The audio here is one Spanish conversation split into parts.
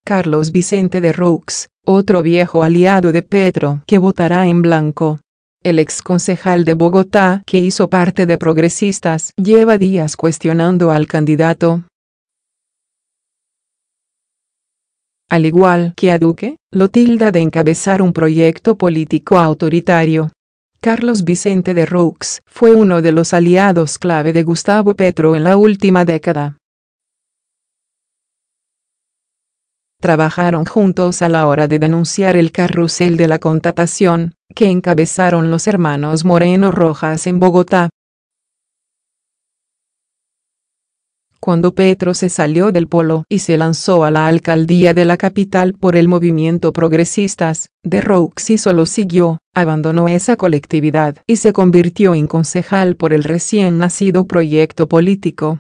Carlos Vicente de Roux, otro viejo aliado de Petro que votará en blanco. El exconcejal de Bogotá, que hizo parte de Progresistas, lleva días cuestionando al candidato. Al igual que a Duque, lo tilda de encabezar un proyecto político autoritario. Carlos Vicente de Roux fue uno de los aliados clave de Gustavo Petro en la última década. Trabajaron juntos a la hora de denunciar el carrusel de la contratación, que encabezaron los hermanos Moreno Rojas en Bogotá. Cuando Petro se salió del Polo y se lanzó a la alcaldía de la capital por el movimiento Progresistas, de Roux solo siguió, abandonó esa colectividad y se convirtió en concejal por el recién nacido proyecto político.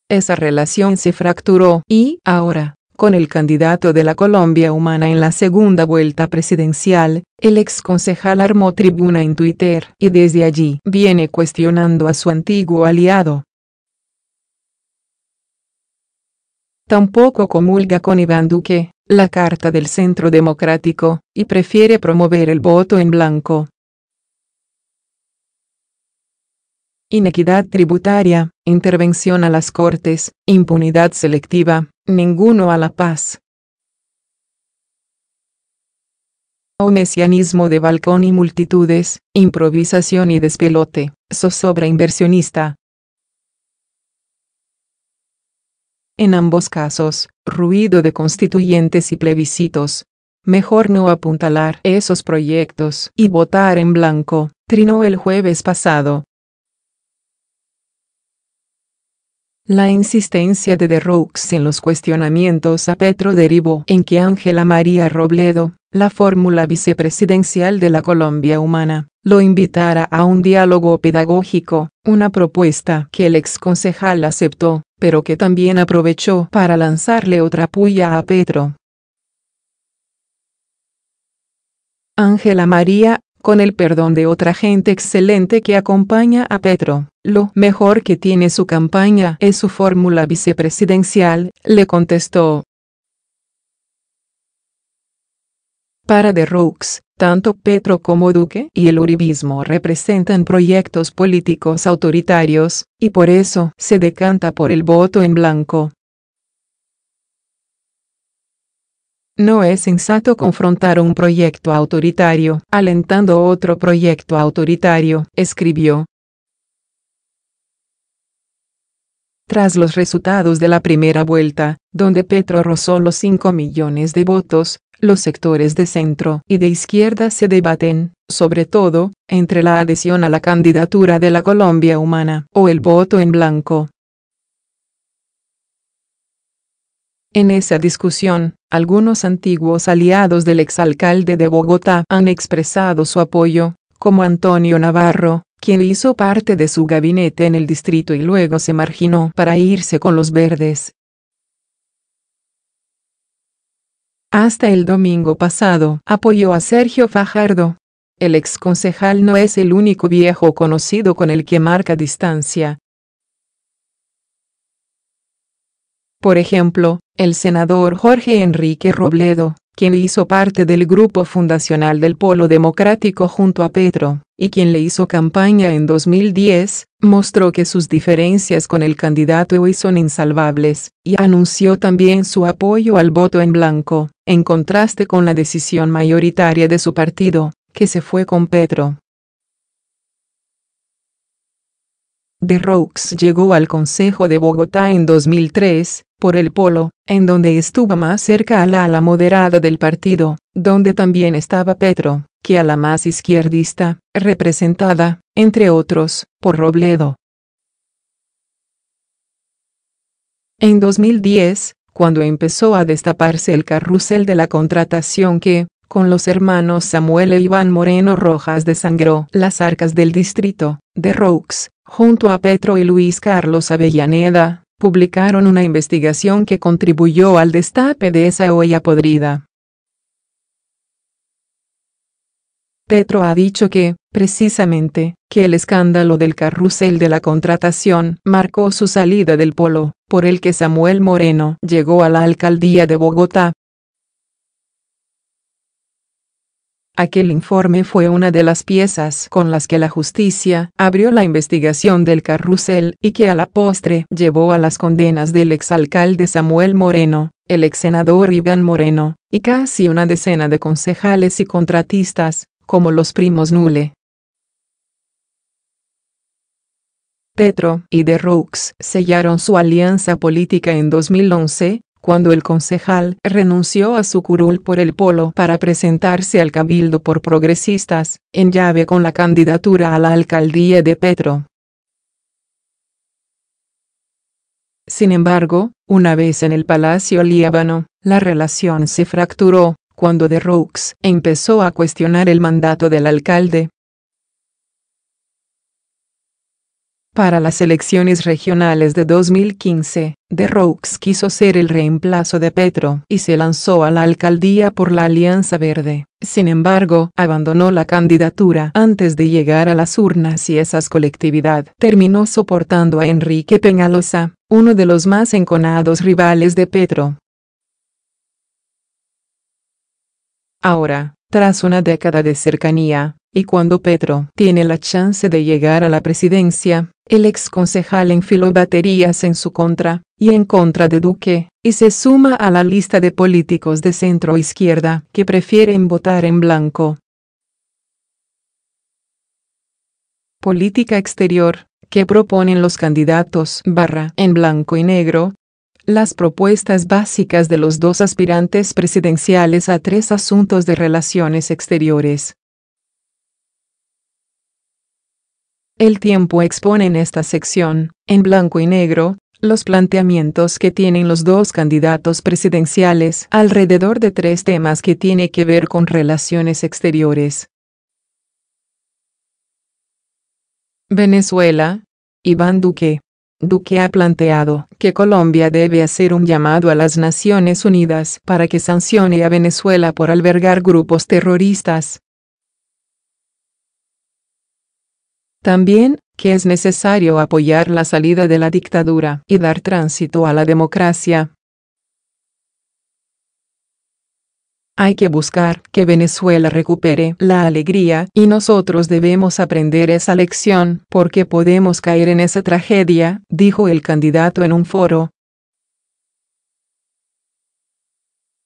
Esa relación se fracturó y, ahora, con el candidato de la Colombia Humana en la segunda vuelta presidencial, el exconcejal armó tribuna en Twitter y desde allí viene cuestionando a su antiguo aliado. Tampoco comulga con Iván Duque, la carta del Centro Democrático, y prefiere promover el voto en blanco. Inequidad tributaria, intervención a las Cortes, impunidad selectiva, ninguno a la paz. O mesianismo de balcón y multitudes, improvisación y despelote, zozobra inversionista. En ambos casos, ruido de constituyentes y plebiscitos. Mejor no apuntalar esos proyectos y votar en blanco, trinó el jueves pasado. La insistencia de Roux en los cuestionamientos a Petro derivó en que Ángela María Robledo, la fórmula vicepresidencial de la Colombia Humana, lo invitara a un diálogo pedagógico, una propuesta que el exconcejal aceptó, pero que también aprovechó para lanzarle otra puya a Petro. Ángela María, con el perdón de otra gente excelente que acompaña a Petro, lo mejor que tiene su campaña es su fórmula vicepresidencial, le contestó. Para de Roux, tanto Petro como Duque y el uribismo representan proyectos políticos autoritarios, y por eso se decanta por el voto en blanco. No es sensato confrontar un proyecto autoritario alentando otro proyecto autoritario, escribió. Tras los resultados de la primera vuelta, donde Petro rozó los 5 millones de votos, los sectores de centro y de izquierda se debaten, sobre todo, entre la adhesión a la candidatura de la Colombia Humana o el voto en blanco. En esa discusión, algunos antiguos aliados del exalcalde de Bogotá han expresado su apoyo, como Antonio Navarro, quien hizo parte de su gabinete en el distrito y luego se marginó para irse con los verdes. Hasta el domingo pasado apoyó a Sergio Fajardo. El exconcejal no es el único viejo conocido con el que marca distancia. Por ejemplo, el senador Jorge Enrique Robledo, quien hizo parte del grupo fundacional del Polo Democrático junto a Petro, y quien le hizo campaña en 2010, mostró que sus diferencias con el candidato hoy son insalvables, y anunció también su apoyo al voto en blanco, en contraste con la decisión mayoritaria de su partido, que se fue con Petro. De Roux llegó al Consejo de Bogotá en 2003, por el Polo, en donde estuvo más cerca a la ala moderada del partido, donde también estaba Petro, que a la más izquierdista, representada, entre otros, por Robledo. En 2010, cuando empezó a destaparse el carrusel de la contratación que, con los hermanos Samuel e Iván Moreno Rojas desangró las arcas del distrito, de Roux, junto a Petro y Luis Carlos Avellaneda, publicaron una investigación que contribuyó al destape de esa olla podrida. Petro ha dicho que, precisamente, que el escándalo del carrusel de la contratación marcó su salida del polo, por el que Samuel Moreno llegó a la alcaldía de Bogotá. Aquel informe fue una de las piezas con las que la justicia abrió la investigación del carrusel y que a la postre llevó a las condenas del exalcalde Samuel Moreno, el exsenador Iván Moreno, y casi una decena de concejales y contratistas, como los primos Nule. Petro y The Rooks sellaron su alianza política en 2011, cuando el concejal renunció a su curul por el polo para presentarse al cabildo por progresistas, en llave con la candidatura a la alcaldía de Petro. Sin embargo, una vez en el Palacio Líbano, la relación se fracturó, cuando The Rooks empezó a cuestionar el mandato del alcalde. Para las elecciones regionales de 2015, The Rooks quiso ser el reemplazo de Petro y se lanzó a la alcaldía por la Alianza Verde. Sin embargo, abandonó la candidatura antes de llegar a las urnas y esa colectividad terminó soportando a Enrique Peñalosa, uno de los más enconados rivales de Petro. Ahora, tras una década de cercanía, y cuando Petro tiene la chance de llegar a la presidencia, el exconcejal enfiló baterías en su contra, y en contra de Duque, y se suma a la lista de políticos de centro-izquierda que prefieren votar en blanco. Política exterior, ¿qué proponen los candidatos en blanco y negro? Las propuestas básicas de los dos aspirantes presidenciales a 3 asuntos de relaciones exteriores. El Tiempo expone en esta sección, en blanco y negro, los planteamientos que tienen los dos candidatos presidenciales alrededor de 3 temas que tienen que ver con relaciones exteriores. Venezuela. Iván Duque. Duque ha planteado que Colombia debe hacer un llamado a las Naciones Unidas para que sancione a Venezuela por albergar grupos terroristas. También, que es necesario apoyar la salida de la dictadura y dar tránsito a la democracia. Hay que buscar que Venezuela recupere la alegría y nosotros debemos aprender esa lección porque podemos caer en esa tragedia, dijo el candidato en un foro.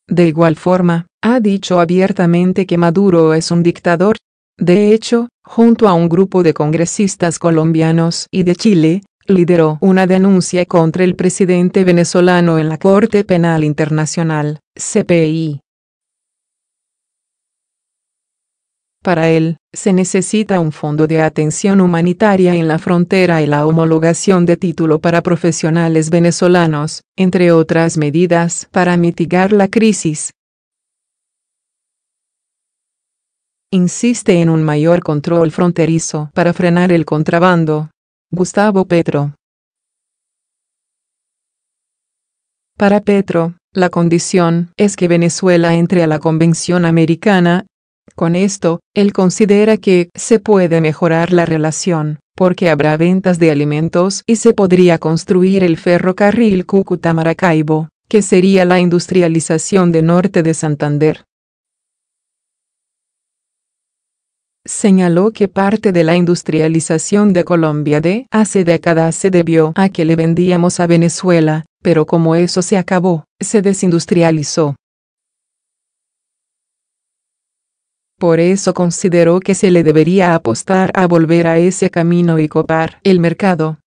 De igual forma, ha dicho abiertamente que Maduro es un dictador. De hecho, junto a un grupo de congresistas colombianos y de Chile, lideró una denuncia contra el presidente venezolano en la Corte Penal Internacional, CPI. Para él, se necesita un fondo de atención humanitaria en la frontera y la homologación de título para profesionales venezolanos, entre otras medidas para mitigar la crisis. Insiste en un mayor control fronterizo para frenar el contrabando. Gustavo Petro. Para Petro, la condición es que Venezuela entre a la Convención Americana. Con esto, él considera que se puede mejorar la relación, porque habrá ventas de alimentos y se podría construir el ferrocarril Cúcuta-Maracaibo, que sería la industrialización de norte de Santander. Señaló que parte de la industrialización de Colombia de hace décadas se debió a que le vendíamos a Venezuela, pero como eso se acabó, se desindustrializó. Por eso consideró que se le debería apostar a volver a ese camino y copar el mercado.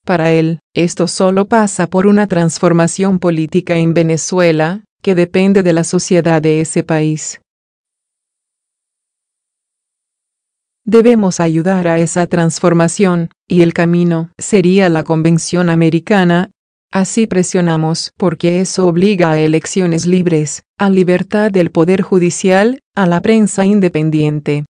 Para él, esto solo pasa por una transformación política en Venezuela, que depende de la sociedad de ese país. Debemos ayudar a esa transformación, y el camino sería la Convención Americana. Así presionamos porque eso obliga a elecciones libres, a libertad del poder judicial, a la prensa independiente.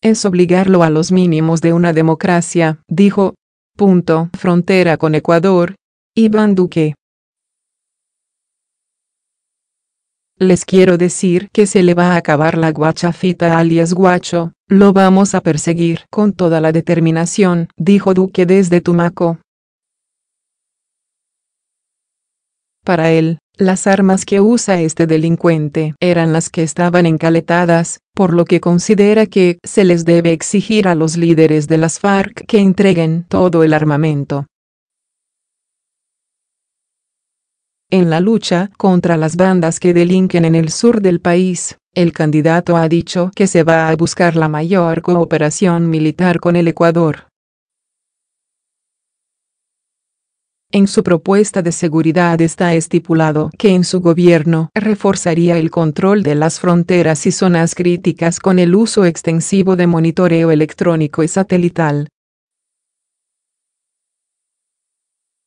Es obligarlo a los mínimos de una democracia, dijo. Frontera con Ecuador. Iván Duque. Les quiero decir que se le va a acabar la guachafita alias Guacho, lo vamos a perseguir con toda la determinación, dijo Duque desde Tumaco. Para él, las armas que usa este delincuente eran las que estaban encaletadas, por lo que considera que se les debe exigir a los líderes de las FARC que entreguen todo el armamento. En la lucha contra las bandas que delinquen en el sur del país, el candidato ha dicho que se va a buscar la mayor cooperación militar con el Ecuador. En su propuesta de seguridad está estipulado que en su gobierno reforzaría el control de las fronteras y zonas críticas con el uso extensivo de monitoreo electrónico y satelital.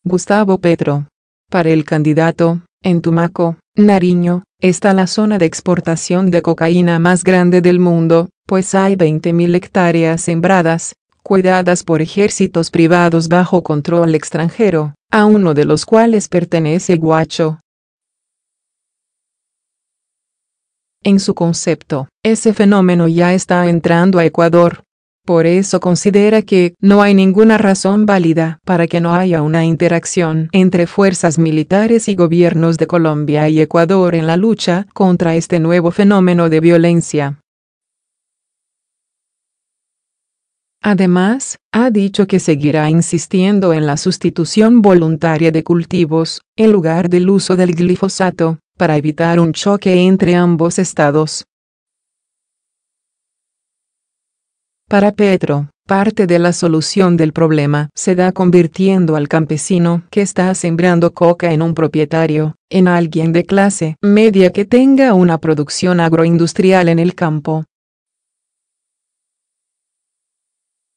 Gustavo Petro. Para el candidato, en Tumaco, Nariño, está la zona de exportación de cocaína más grande del mundo, pues hay 20.000 hectáreas sembradas, cuidadas por ejércitos privados bajo control extranjero, a uno de los cuales pertenece Guacho. En su concepto, ese fenómeno ya está entrando a Ecuador. Por eso considera que no hay ninguna razón válida para que no haya una interacción entre fuerzas militares y gobiernos de Colombia y Ecuador en la lucha contra este nuevo fenómeno de violencia. Además, ha dicho que seguirá insistiendo en la sustitución voluntaria de cultivos, en lugar del uso del glifosato, para evitar un choque entre ambos estados. Para Petro, parte de la solución del problema se da convirtiendo al campesino que está sembrando coca en un propietario, en alguien de clase media que tenga una producción agroindustrial en el campo.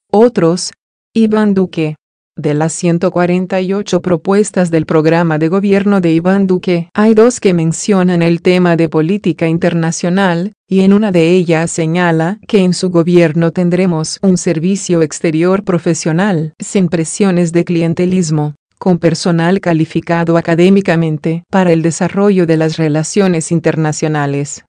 Otros. Iván Duque. De las 148 propuestas del programa de gobierno de Iván Duque, hay 2 que mencionan el tema de política internacional, y en una de ellas señala que en su gobierno tendremos un servicio exterior profesional, sin presiones de clientelismo, con personal calificado académicamente para el desarrollo de las relaciones internacionales.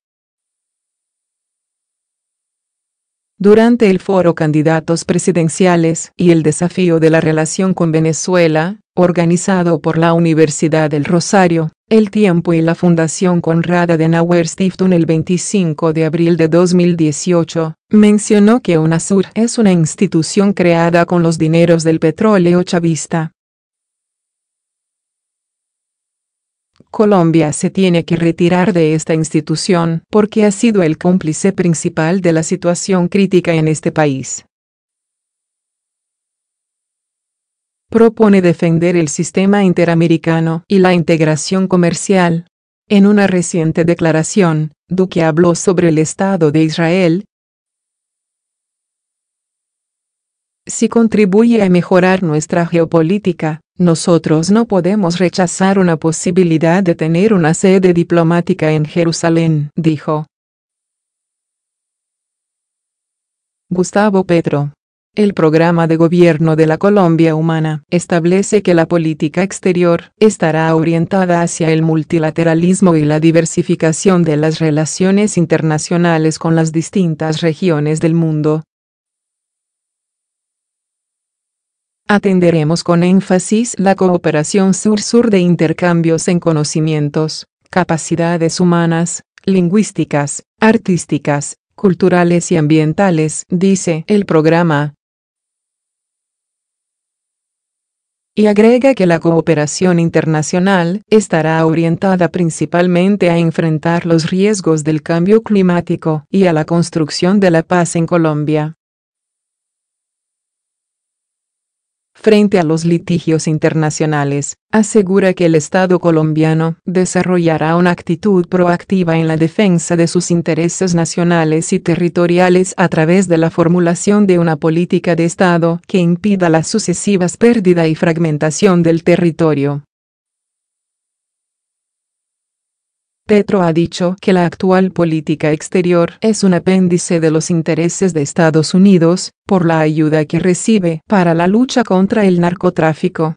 Durante el foro Candidatos Presidenciales y el desafío de la relación con Venezuela, organizado por la Universidad del Rosario, El Tiempo y la Fundación Konrad Adenauer Stiftung el 25 de abril de 2018, mencionó que UNASUR es una institución creada con los dineros del petróleo chavista. Colombia se tiene que retirar de esta institución porque ha sido el cómplice principal de la situación crítica en este país. Propone defender el sistema interamericano y la integración comercial. En una reciente declaración, Duque habló sobre el Estado de Israel. Si contribuye a mejorar nuestra geopolítica, nosotros no podemos rechazar una posibilidad de tener una sede diplomática en Jerusalén, dijo. Gustavo Petro. El programa de gobierno de la Colombia Humana establece que la política exterior estará orientada hacia el multilateralismo y la diversificación de las relaciones internacionales con las distintas regiones del mundo. Atenderemos con énfasis la cooperación sur-sur de intercambios en conocimientos, capacidades humanas, lingüísticas, artísticas, culturales y ambientales, dice el programa. Y agrega que la cooperación internacional estará orientada principalmente a enfrentar los riesgos del cambio climático y a la construcción de la paz en Colombia. Frente a los litigios internacionales, asegura que el Estado colombiano desarrollará una actitud proactiva en la defensa de sus intereses nacionales y territoriales a través de la formulación de una política de Estado que impida las sucesivas pérdida y fragmentación del territorio. Petro ha dicho que la actual política exterior es un apéndice de los intereses de Estados Unidos, por la ayuda que recibe para la lucha contra el narcotráfico.